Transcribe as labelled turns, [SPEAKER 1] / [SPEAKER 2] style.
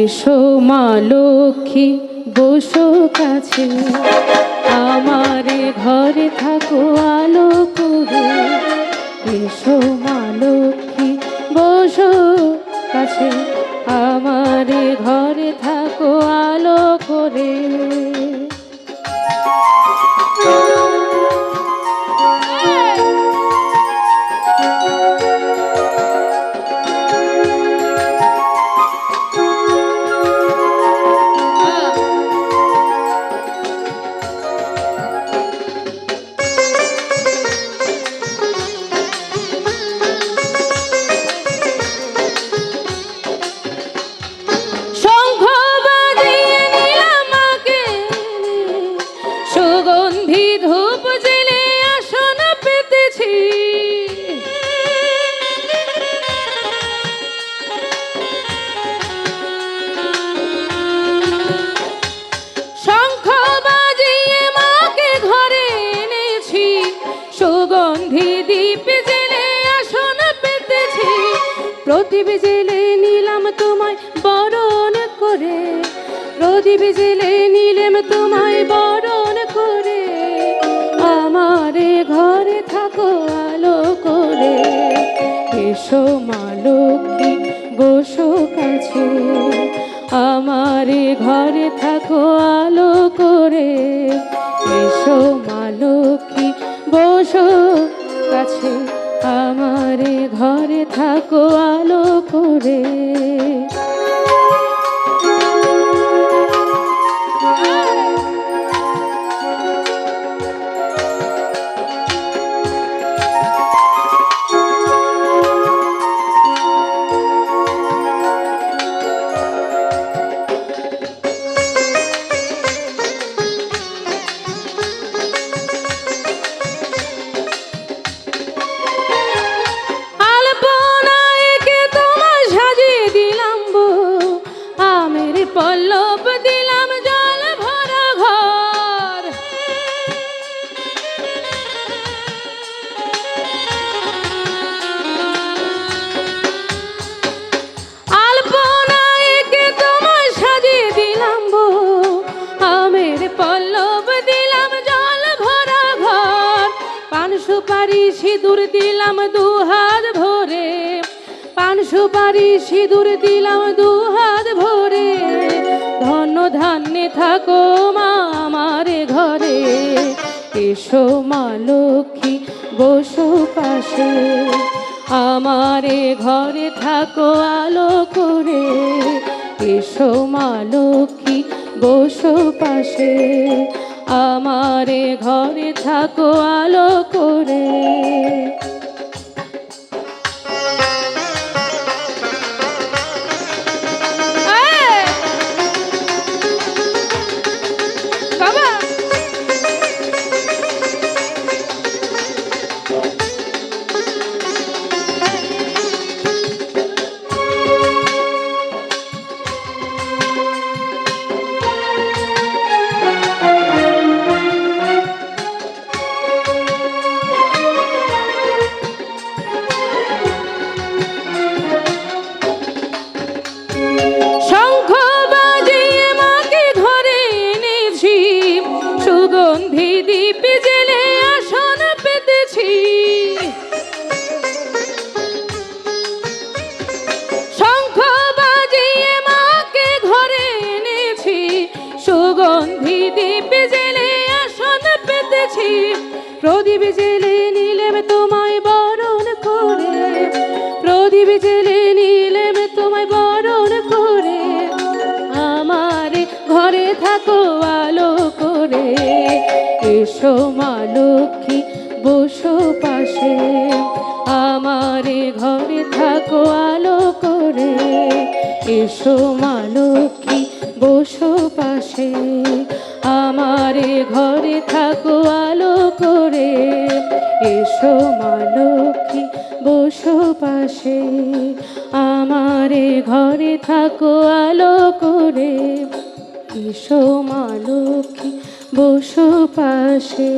[SPEAKER 1] এসো মা লক্ষ্মী বসো কাছে, আমারে ঘরে থাকো আলো করে। এসো মা লক্ষ্মী বসো কাছে, আমারে ঘরে থাকো আলো করে। প্রদীপ জেলে নিলাম তোমায় বরণ করে, প্রদীপ জেলে নিলাম তোমায় বরণ করে। আমারে ঘরে থাকো আলো করে। এসো মা লক্ষ্মী বসো কাছে, আমারে ঘরে থাকো আলো করে। এসো মা লক্ষ্মী বসো কাছে, আমারে ঘরে থাকো আলো করে। পল্লব দিলাম জল ভরা ঘর, আলপনায় তোমায় সাজিয়ে দিলাম বো, আমের পল্লব দিলাম জল ভরা ঘর। পান সুপারি সিঁদুর দিলাম দুহাত ভরে, পান সুপারি সিঁদুর দিলাম দুহাত ভরে। ধন্য ধান্যে থাকো মা আমারে ঘরে। এসো মা লক্ষ্মী বসো পাশে, আমারে ঘরে থাকো আলো করে। এসো মা লক্ষ্মী বসো পাশে, আমারে ঘরে থাকো আলো করে। প্রদীপ জেলে নিলেম তোমায় বরণ করে, প্রদীপ জেলে নিলেম তোমায় বরণ করে। আমারে ঘরে থাকো আলো করে। এসো মা লক্ষ্মী বসো পাশে, আমারে ঘরে থাকো আলো করে। এসো মা লক্ষ্মী বসো পাশে, আমারে ঘরে থাকো আলো করে। এসো মা লক্ষ্মী বসো পাশে, আমারে ঘরে থাকো আলো করে। এসো মা লক্ষ্মী বসো পাশে।